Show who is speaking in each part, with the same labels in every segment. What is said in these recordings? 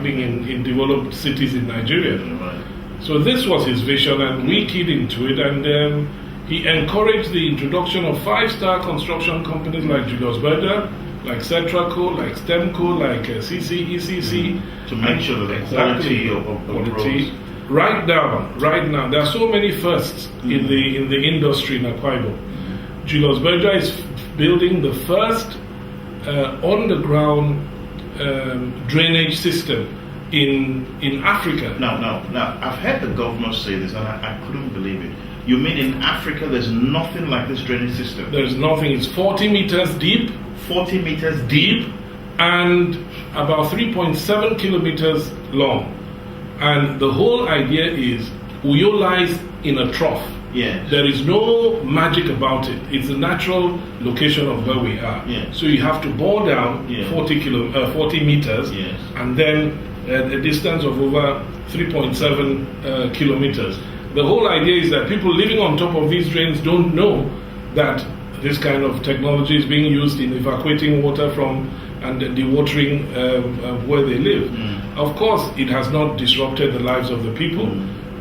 Speaker 1: happening in developed cities in Nigeria.
Speaker 2: Right.
Speaker 1: So this was his vision, and we keyed into it, and he encouraged the introduction of 5-star construction companies like Julius Berger, like Cetraco, like Stemco, like CCECC.
Speaker 2: To make sure that the quality of
Speaker 1: quality. Right now, there are so many firsts in the industry in Akwa Ibom. Julius Berger is building the first on-the-ground drainage system in Africa.
Speaker 2: Now, I've heard the governor say this, and I couldn't believe it. You mean in Africa there's nothing like this drainage system?
Speaker 1: There's nothing. It's 40 meters deep.
Speaker 2: 40 meters deep?
Speaker 1: And about 3.7 kilometers long. And the whole idea is Uyo lies in a trough.
Speaker 2: Yes.
Speaker 1: There is no magic about it. It's the natural location of where we are.
Speaker 2: Yes.
Speaker 1: So you have to bore down 40 meters,
Speaker 2: yes,
Speaker 1: and then a distance of over 3.7 kilometers. The whole idea is that people living on top of these drains don't know that this kind of technology is being used in evacuating water from and dewatering where they live. Of course, it has not disrupted the lives of the people.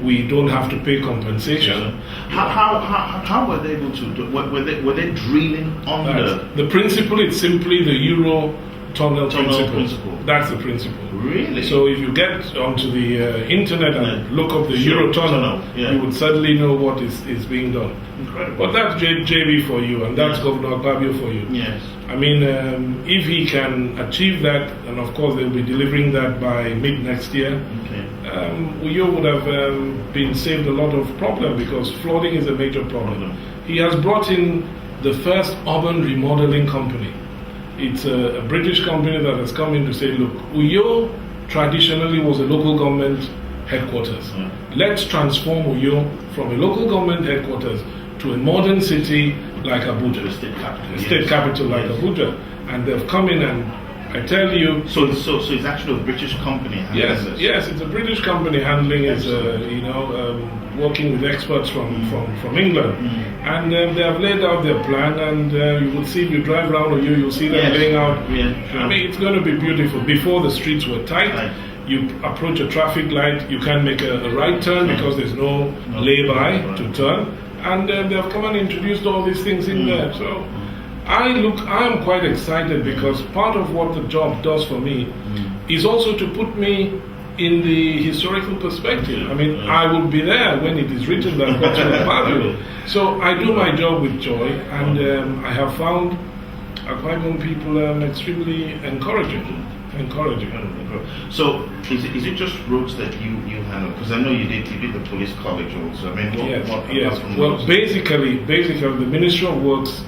Speaker 1: We don't have to pay compensation.
Speaker 2: How were they able to do? Were they drilling under?
Speaker 1: The principle is simply the Euro tunnel principle. That's the principle.
Speaker 2: Really?
Speaker 1: So if you get onto the internet and look up the Euro tunnel, you would certainly know what is being done.
Speaker 2: Incredible.
Speaker 1: But that's JB for you, and that's Governor Akpabio for you.
Speaker 2: Yes.
Speaker 1: I mean, if he can achieve that, and of course they'll be delivering that by mid next year, Uyo would have been saved a lot of problem, because flooding is a major problem. He has brought in the first urban remodeling company. It's a British company that has come in to say, look, Uyo traditionally was a local government headquarters. Let's transform Uyo from a local government headquarters to a modern city like Abuja, a state capital like Abuja. And they've come in, and I tell you...
Speaker 2: So it's actually a British company handling this?
Speaker 1: Yes, it's a British company handling it, working with experts from England. And they have laid out their plan, and you will see, if you drive around you'll see them laying out. I mean, it's going to be beautiful. Before, the streets were tight. You approach a traffic light, you can't make a right turn because there's no lay-by to turn. And they have come and introduced all these things in there. So I am quite excited, because part of what the job does for me is also to put me in the historical perspective. I mean, I will be there when it is written that God will value. So I do my job with joy, and I have found Akwa Ibom people extremely encouraging.
Speaker 2: So is it just roads that you handle? Because I know you did the police college also. I mean,
Speaker 1: yes. Well, basically the Ministry of Works,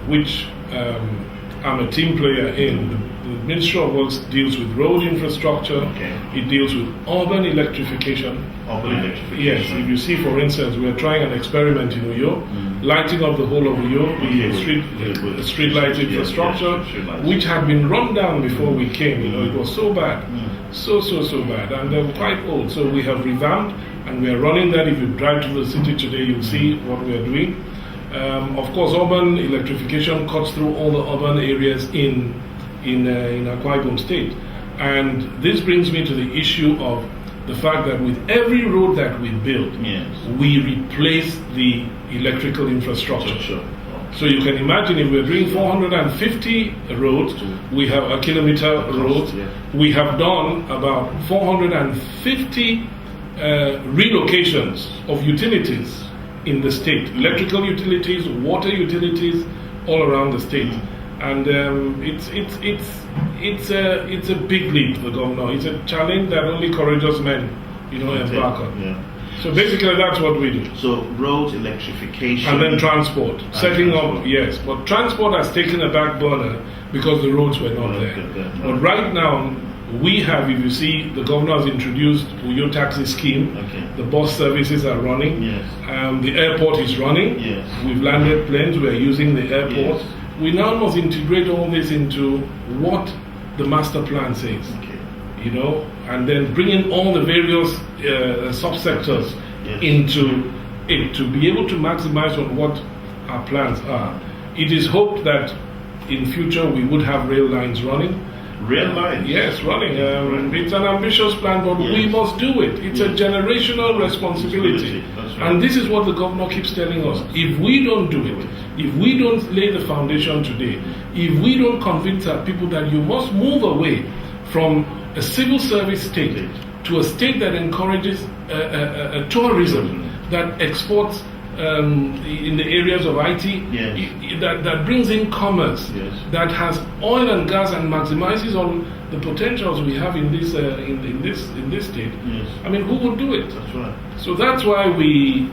Speaker 1: which I'm a team player in, the Ministry of Works deals with road infrastructure. It deals with urban electrification. Yes. If you see, for instance, we are trying an experiment in Uyo, lighting up the whole of Uyo, the street light infrastructure, which had been run down before we came. It was so bad, so bad, and they were quite old. So we have revamped, and we are running that. If you drive to the city today, you'll see what we are doing. Of course, urban electrification cuts through all the urban areas in Akwa Ibom State, and this brings me to the issue of the fact that with every road that we build, we replace the electrical infrastructure. So you can imagine, if we're doing 450 roads, we have a kilometer roads, we have done about 450 relocations of utilities in the state, electrical utilities, water utilities, all around the state. And it's a big leap, the governor. It's a challenge that only courageous men, embark on. So basically, that's what we do.
Speaker 2: So roads, electrification,
Speaker 1: and then transport, setting up. Yes, but transport has taken a back burner because the roads were not there. But right now, we have, if you see, the governor has introduced Uyo taxi scheme. The bus services are running. The airport is running. We've landed planes. We are using the airport. We now must integrate all this into what the master plan says, and then bring in all the various subsectors into it to be able to maximize on what our plans are. It is hoped that in future we would have rail lines running.
Speaker 2: Real life.
Speaker 1: Yes, running. It's an ambitious plan, but we must do it. It's a generational responsibility.
Speaker 2: That's right.
Speaker 1: And this is what the governor keeps telling us. If we don't do it, if we don't lay the foundation today, if we don't convince our people that you must move away from a civil service state to a state that encourages tourism, that exports in the areas of IT, that brings in commerce, that has oil and gas and maximizes on the potentials we have in this in this state. I mean, who would do it?
Speaker 2: That's right.
Speaker 1: So that's why we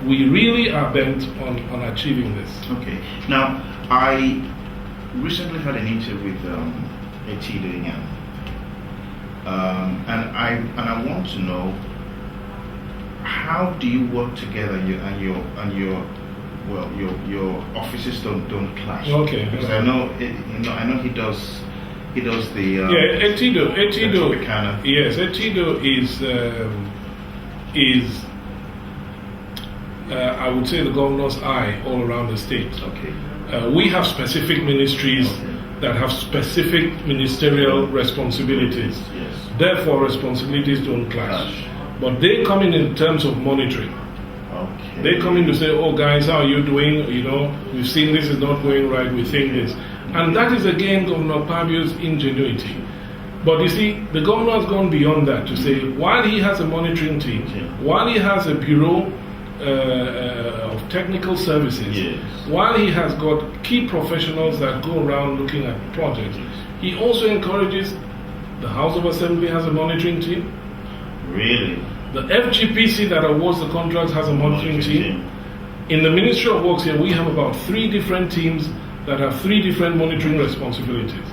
Speaker 1: really are bent on achieving this.
Speaker 2: Okay. Now, I recently had an interview with Etim, and I want to know, how do you work together, your offices don't clash?
Speaker 1: Okay.
Speaker 2: Because I know he does the
Speaker 1: Etido.
Speaker 2: Tropicana.
Speaker 1: Yes, Etido is I would say the governor's eye all around the state.
Speaker 2: Okay.
Speaker 1: We have specific ministries that have specific ministerial responsibilities.
Speaker 2: Yes.
Speaker 1: Therefore, responsibilities don't clash. But they come in terms of monitoring.
Speaker 2: Okay.
Speaker 1: They come in to say, oh guys, how are you doing? You know, we've seen this is not going right, we think this. And that is again Governor Pabio's ingenuity. But you see, the governor has gone beyond that to say, while he has a monitoring team, while he has a bureau of technical services, while he has got key professionals that go around looking at projects, he also encourages the House of Assembly has a monitoring team.
Speaker 2: Really?
Speaker 1: The FGPC that awards the contracts has a monitoring team. In the Ministry of Works here, we have about 3 different teams that have 3 different monitoring responsibilities.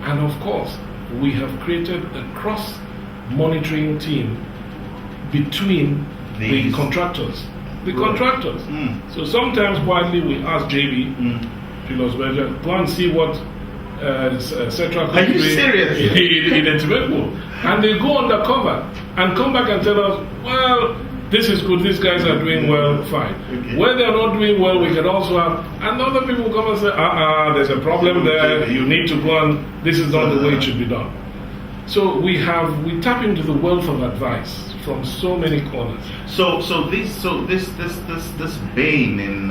Speaker 1: And of course, we have created a cross-monitoring team between the contractors. So sometimes quietly we ask JB, Julius Berger, go and see what Central
Speaker 2: Are you serious?
Speaker 1: in Etimepo. And they go undercover and come back and tell us, well, this is good, these guys are doing well, fine. Where they're not doing well, we can also have, and other people come and say, there's a problem there, you need to go and, this is not the way it should be done. So we tap into the wealth of advice from so many corners.
Speaker 2: So this vein in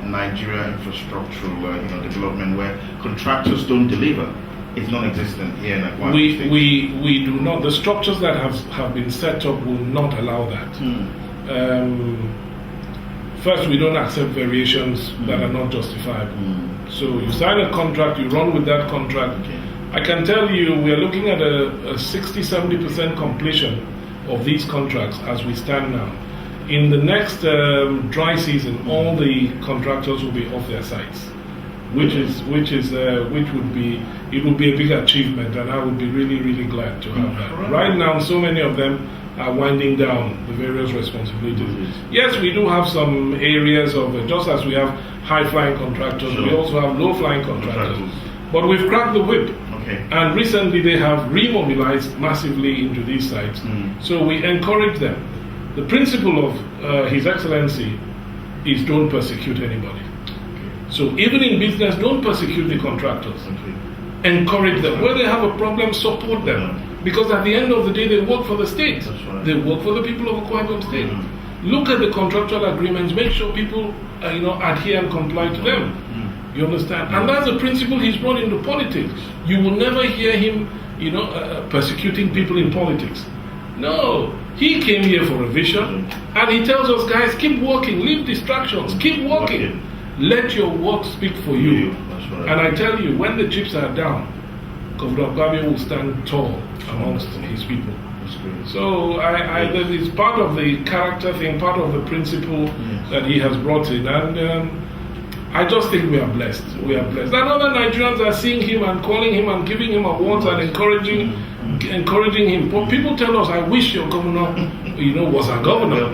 Speaker 2: Nigeria infrastructural development where contractors don't deliver is non-existent here in Akwa.
Speaker 1: We do not. The structures that have been set up will not allow that. First, we don't accept variations that are not justifiable. So you sign a contract, you run with that contract. I can tell you we are looking at a 60-70% completion of these contracts as we stand now. In the next dry season, all the contractors will be off their sites, which would be a big achievement, and I would be really glad to have that. Right now, so many of them are winding down the various responsibilities. Yes, we do have some areas of just as we have high-flying contractors, we also have low-flying contractors. But we've cracked the whip. And recently they have remobilized massively into these sites. So we encourage them. The principle of His Excellency is don't persecute anybody. So even in business, don't persecute the contractors. Encourage them. Where they have a problem, support them. Because at the end of the day, they work for the state. They work for the people of Akwa Ibom State. Look at the contractual agreements. Make sure people adhere and comply to them. You understand? And that's the principle he's brought into politics. You will never hear him, persecuting people in politics. No, he came here for a vision, and he tells us, guys, keep working, leave distractions, keep working. Let your work speak for you. And I tell you, when the chips are down, Governor Pabio will stand tall amongst his people. So it's part of the character thing, part of the principle that he has brought in, and I just think we are blessed. We are blessed. And other Nigerians are seeing him and calling him and giving him awards and encouraging him. But people tell us, I wish your governor, was our governor.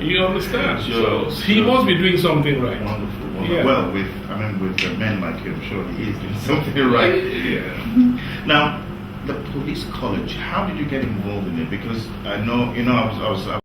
Speaker 1: You understand? So he must be doing something right.
Speaker 2: Wonderful. Yeah. Well, with men like you, I'm sure he is doing something right. Now, the police college, how did you get involved in it? Because I know, I was